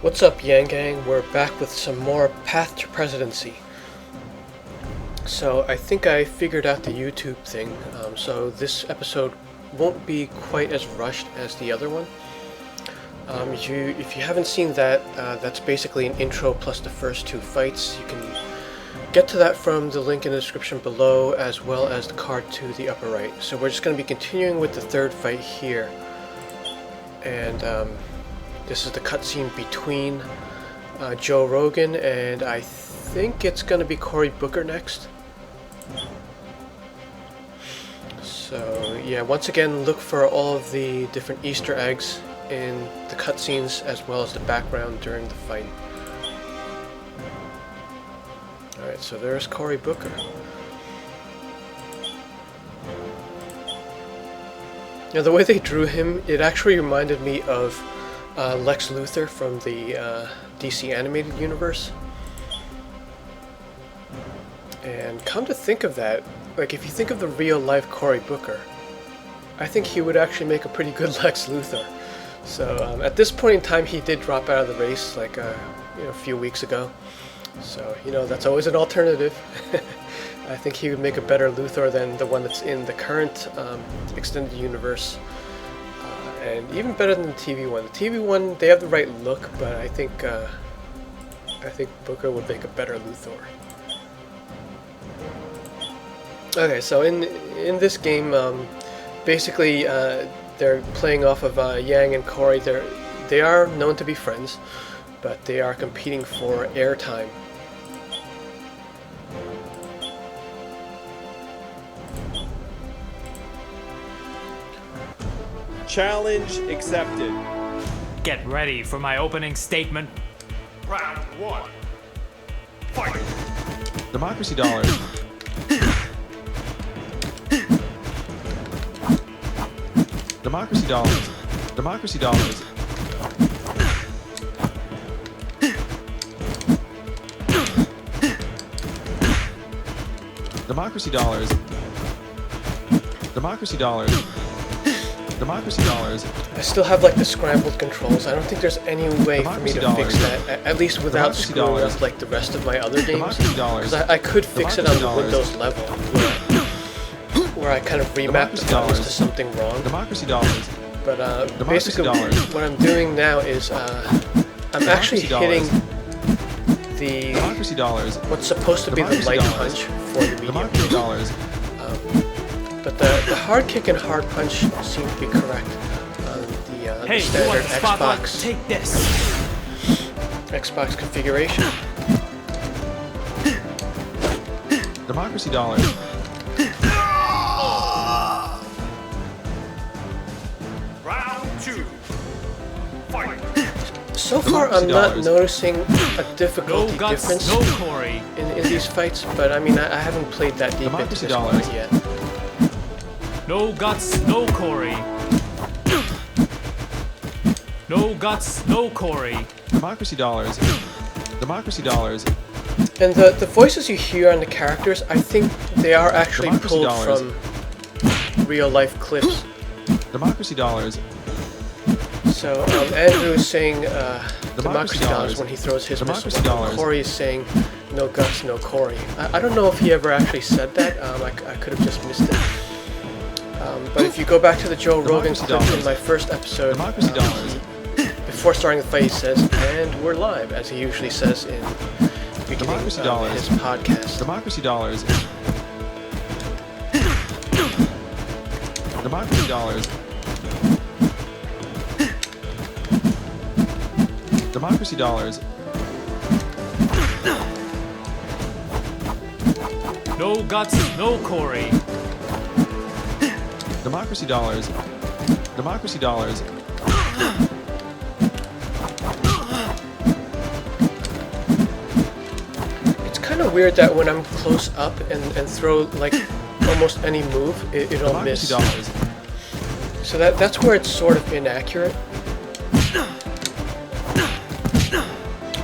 What's up, Yang Gang? We're back with some more Path to Presidency. So I think I figured out the YouTube thing, so this episode won't be quite as rushed as the other one. If you haven't seen that, that's basically an intro plus the first two fights. You can get to that from the link in the description below, as well as the card to the upper right. So we're just going to be continuing with the third fight here. And this is the cutscene between Joe Rogan, and I think it's going to be Cory Booker next. So yeah, once again, look for all of the different Easter eggs in the cutscenes as well as the background during the fight. Alright, so there's Cory Booker. Now the way they drew him, it actually reminded me of Lex Luthor from the DC animated universe. And come to think of that, like if you think of the real life Cory Booker, I think he would actually make a pretty good Lex Luthor. So at this point in time, he did drop out of the race like a few weeks ago. So that's always an alternative. I think he would make a better Luthor than the one that's in the current extended universe, and even better than the TV one. The TV one, they have the right look, but I think Booker would make a better Luthor. Okay, so in this game, basically they're playing off of Yang and Cory. They are known to be friends, but they are competing for airtime. Challenge accepted. Get ready for my opening statement. Round one. Fight! Democracy dollars. Democracy dollars. Democracy dollars. Democracy dollars. Democracy dollars. Democracy dollars. I still have like the scrambled controls. I don't think there's any way for me to fix that, at least without screwing up like the rest of my other games. Because I could fix it on the Windows level, where I kind of remap the buttons to something wrong. Democracy dollars. But basically what I'm doing now is I'm actually hitting the what's supposed to be the light punch for the medium kick. But the hard kick and hard punch seem to be correct on the standard Xbox. Take this. Xbox configuration. Democracy dollars. Round two. Fight! So far, I'm not noticing a difficulty difference No Cory. in these fights, but I mean, I haven't played that deep into this one yet. No guts, no Cory. No guts, no Cory. Democracy dollars. Democracy dollars. And the voices you hear on the characters, I think they are actually pulled from real life clips. Democracy dollars. So Andrew is saying democracy dollars when he throws his missile. Cory is saying no guts, no Cory. I don't know if he ever actually said that. I could have just missed it. But if you go back to the Joe Rogan clip in my first episode, before starting the fight, he says, "And we're live," as he usually says in the beginning of his podcast. Democracy dollars. Democracy dollars. Democracy dollars. No guts, no Cory. Democracy dollars. Democracy dollars. It's kind of weird that when I'm close up and throw like almost any move, it'll miss. Dollars. So that's where it's sort of inaccurate.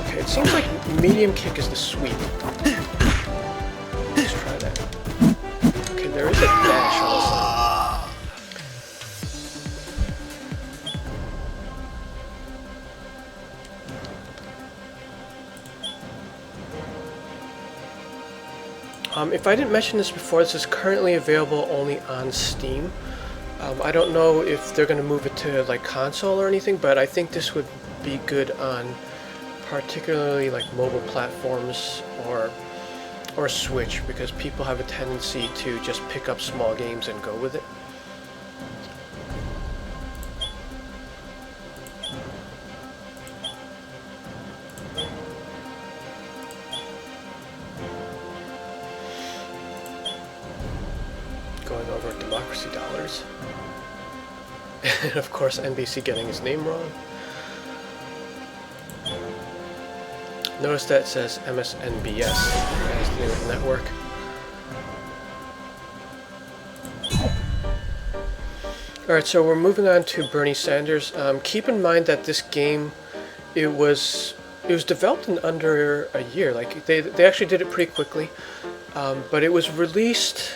Okay, it seems like medium kick is the sweep. Let's try that. Okay, there is a dash on the side. If I didn't mention this before, this is currently available only on Steam. I don't know if they're going to move it to like console or anything, but I think this would be good on particularly like mobile platforms or Switch, because people have a tendency to just pick up small games and go with it. Going over democracy dollars. And of course NBC getting his name wrong. Notice that it says MSNBS as the name of the network. Alright, so we're moving on to Bernie Sanders. Keep in mind that this game, it was developed in under a year. Like they actually did it pretty quickly, but it was released,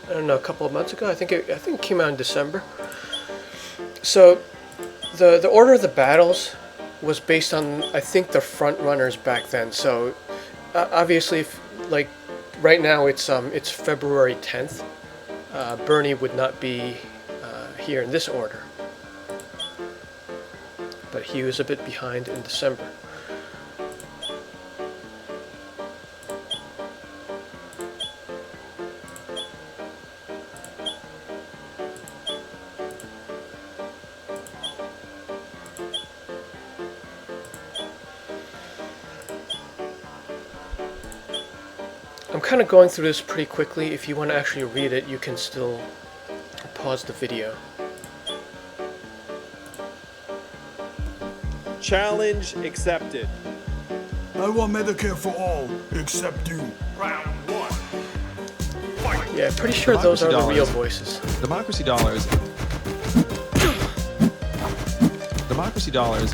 I don't know, a couple of months ago. I think it came out in December. So the order of the battles was based on, I think, the front runners back then. So obviously, if, like right now it's February 10th. Bernie would not be here in this order, but he was a bit behind in December. I'm kind of going through this pretty quickly. If you want to actually read it, you can still pause the video. Challenge accepted. I want Medicare for all, except you. Round one. Fight. Yeah, pretty sure those are the Democracy real dollars. voices. Democracy dollars. Democracy dollars.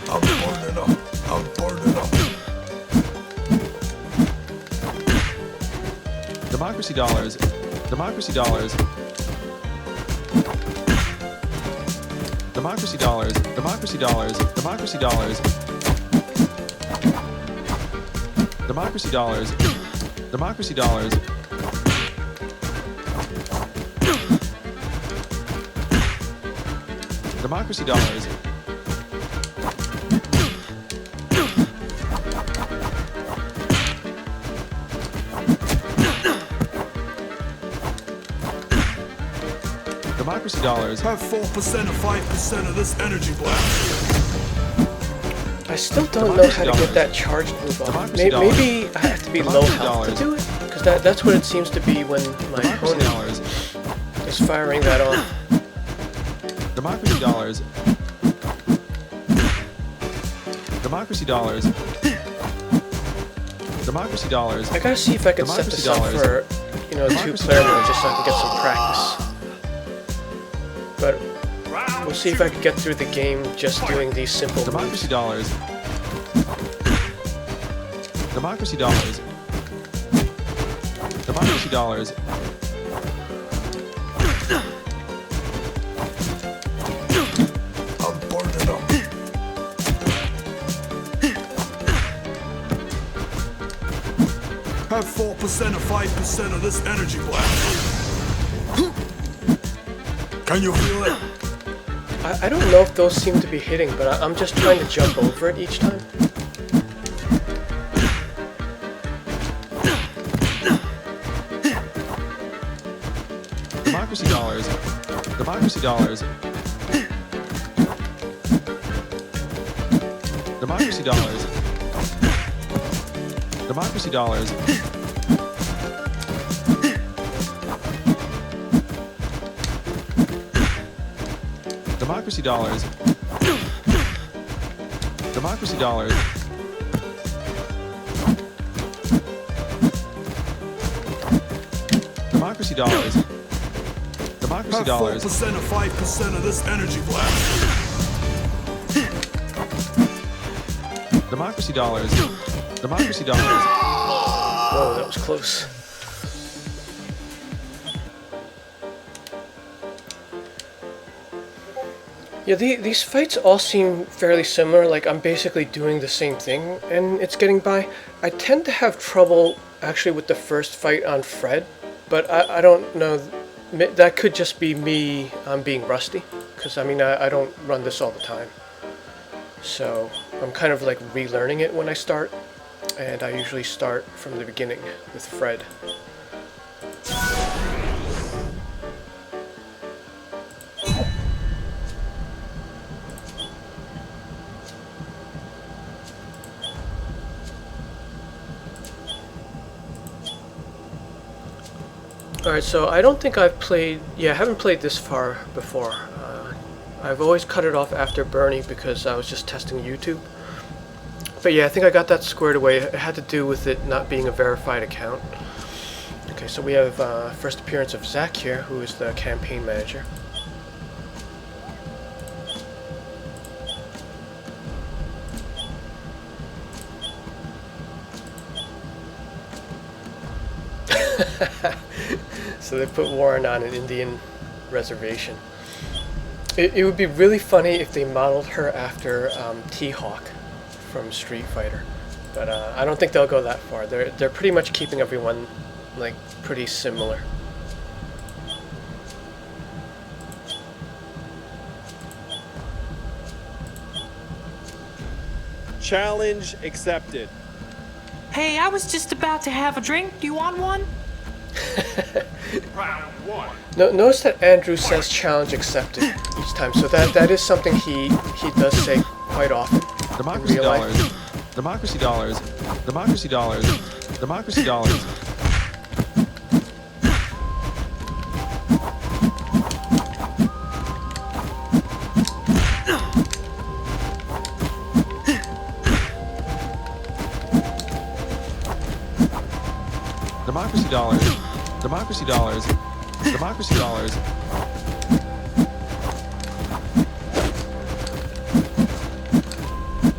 I'm burning up. I'm burning up. Democracy dollars. Democracy dollars. Democracy dollars. Democracy dollars. Democracy dollars. Democracy dollars. Democracy dollars. Democracy dollars. Democracy dollars. Have 4% or 5% of this energy blast. I still don't know how to get that charged move off. Democracy Maybe I have to be low Democracy health to dollars. do it? Because that's what it seems to be when my Democracy opponent dollars. is firing that off. Democracy dollars. Democracy dollars. Democracy dollars. I gotta see if I can set Democracy this up dollars. for, you know, Democracy 2-player mode dollars. just so I can get some practice. But Round we'll see if I can get through the game just doing these simple Democracy moves. dollars. Democracy dollars. Democracy dollars. I'm burning up. Have 4% or 5% of this energy blast. Can you feel it? I don't know if those seem to be hitting, but I'm just trying to jump over it each time. Democracy dollars. Democracy dollars. Democracy dollars. Democracy dollars. Democracy dollars. Democracy dollars. Democracy dollars. Democracy Have dollars. 4% or 5% of this energy blast. Democracy dollars. Democracy dollars. Whoa, that was close. Yeah, these fights all seem fairly similar, like I'm basically doing the same thing and it's getting by. I tend to have trouble actually with the first fight on Fred, but I don't know, that could just be me being rusty, because I mean I don't run this all the time. So I'm kind of like relearning it when I start, and I usually start from the beginning with Fred. Alright, so I don't think I've played, I haven't played this far before. I've always cut it off after Bernie because I was just testing YouTube. But yeah, I think I got that squared away. It had to do with it not being a verified account. Okay, so we have first appearance of Zach here, who is the campaign manager. So they put Warren on an Indian reservation. It would be really funny if they modeled her after T-Hawk from Street Fighter, but I don't think they'll go that far. They're pretty much keeping everyone like pretty similar. Challenge accepted. Hey, I was just about to have a drink. Do you want one? Round one. Notice that Andrew says challenge accepted each time, so that is something he does say quite often. Democracy in real life. dollars. Democracy dollars. Democracy dollars. Democracy dollars. Democracy dollars. Democracy dollars. Democracy dollars.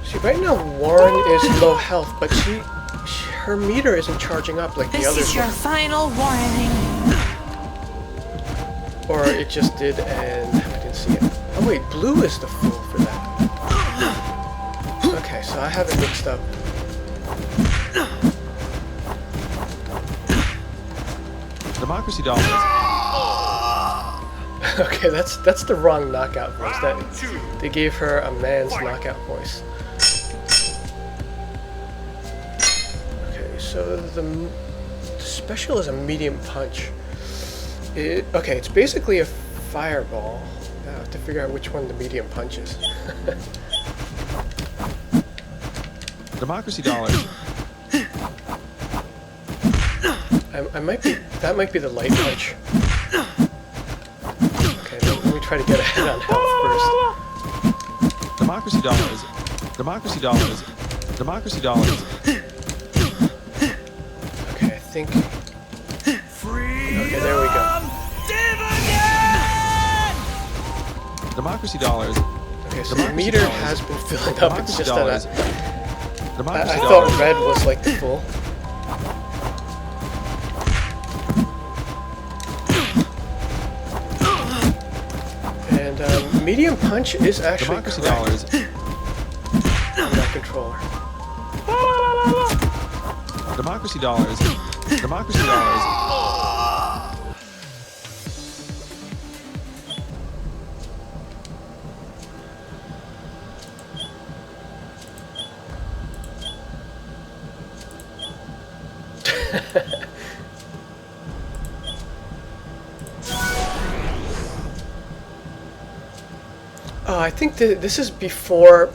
See, right now Warren is low health, but her meter isn't charging up like the This others is your were. final warning. Or it just did and I didn't see it. Oh wait, blue is the fool for that. Okay, so I have it mixed up. Democracy dollars. Okay, that's the wrong knockout voice. They gave her a man's knockout voice. Okay, so the special is a medium punch. Okay, it's basically a fireball. I have to figure out which one the medium punch is. Democracy dollars. That might be the light punch. Okay, let me try to get ahead on health first. Democracy dollars. Democracy dollars. Democracy dollars. Okay, I think. Okay, there we go. Democracy dollars. Okay, so the Democracy meter dollars. has been filling up. It's Democracy just dollars. that Democracy I dollars. thought red was like the fool. And medium punch is actually Democracy correct dollars. on that controller. Democracy dollars. Democracy dollars. I think this is before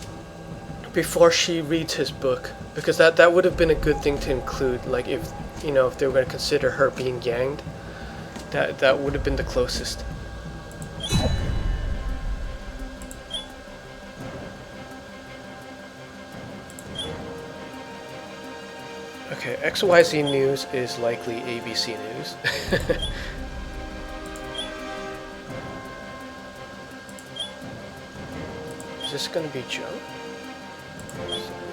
she reads his book, because that would have been a good thing to include. Like if they were going to consider her being yanged, that would have been the closest. Okay, XYZ News is likely ABC News. Is this gonna be Joe?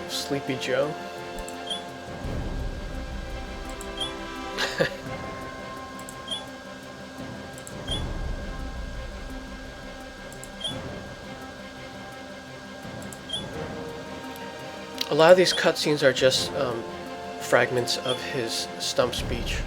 Sleepy Joe? A lot of these cutscenes are just fragments of his stump speech.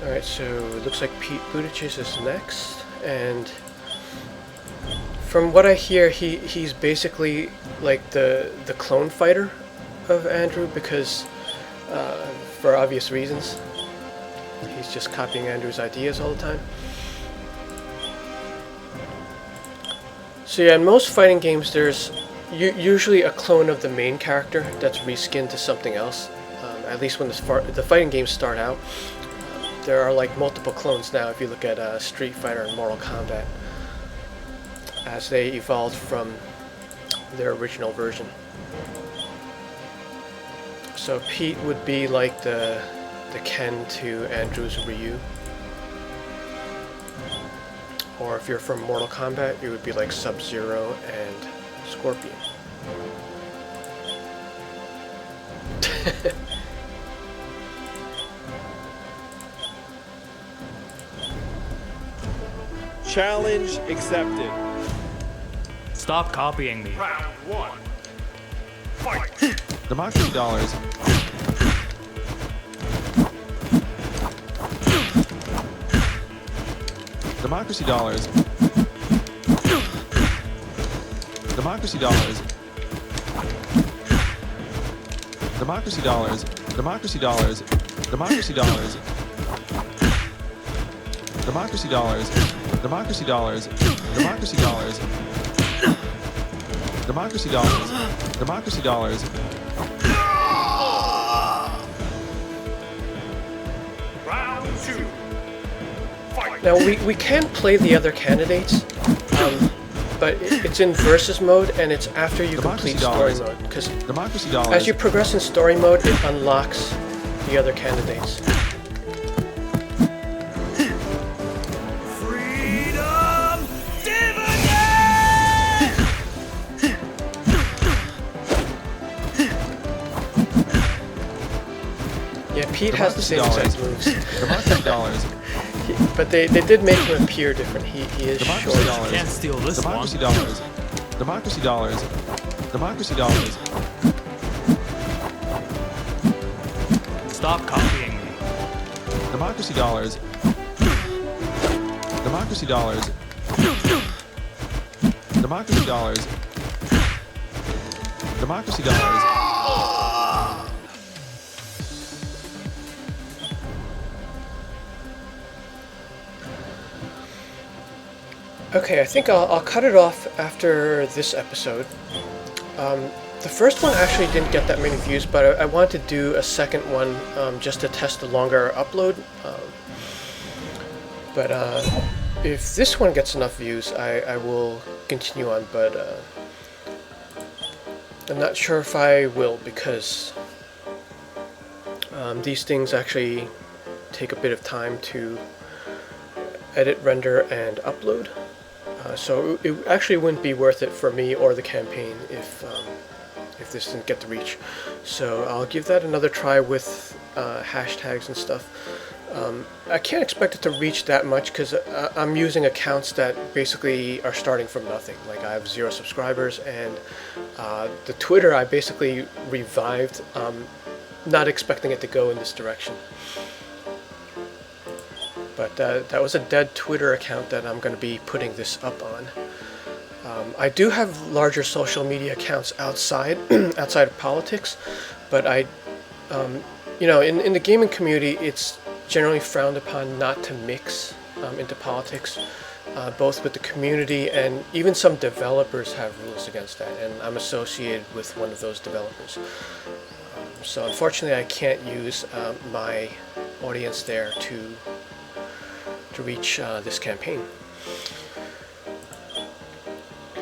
Alright, so it looks like Pete Buttigieg is next, and from what I hear, he's basically like the clone fighter of Andrew, because for obvious reasons. He's just copying Andrew's ideas all the time. So yeah, in most fighting games there's usually a clone of the main character that's reskinned to something else. At least when the fighting games start out. There are like multiple clones now if you look at Street Fighter and Mortal Kombat, as they evolved from their original version. So Pete would be like the Ken to Andrew's Ryu. Or if you're from Mortal Kombat, it would be like Sub-Zero and Scorpion. Challenge accepted. Stop copying me. Round one. Fight. Democracy dollars. Democracy dollars. Democracy dollars. Democracy dollars. Democracy dollars. Democracy dollars. Democracy dollars. Democracy dollars. Democracy dollars. Democracy dollars. Democracy dollars. Round two. Fight. Now we can play the other candidates, but it's in versus mode and it's after you complete story mode, because Democracy dollars. as you progress in story mode it unlocks the other candidates. Freedom dividend! Yeah, Pete has the same exact moves, Democracy dollars. but they did make him appear different. He is Democracy short. dollars. Can't steal this Democracy one. dollars. Democracy dollars. Democracy dollars. Stop copying me. Democracy dollars. Democracy dollars. Democracy dollars. Democracy dollars. Okay, I think I'll cut it off after this episode. The first one actually didn't get that many views, but I wanted to do a second one just to test the longer upload. But if this one gets enough views, I will continue on, but I'm not sure if I will, because these things actually take a bit of time to edit, render, and upload. So it actually wouldn't be worth it for me or the campaign if this didn't get the reach. So I'll give that another try with hashtags and stuff. I can't expect it to reach that much because I'm using accounts that basically are starting from nothing. Like I have 0 subscribers, and the Twitter I basically revived, not expecting it to go in this direction. But that was a dead Twitter account that I'm going to be putting this up on. I do have larger social media accounts outside outside of politics, but you know, in the gaming community, it's generally frowned upon not to mix into politics, both with the community and even some developers have rules against that, and I'm associated with one of those developers. So unfortunately, I can't use my audience there to reach this campaign.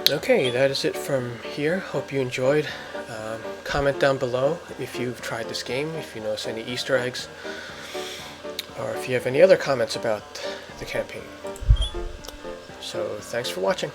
Okay, that is it from here. Hope you enjoyed. Comment down below if you've tried this game, if you notice any Easter eggs, or if you have any other comments about the campaign. So thanks for watching.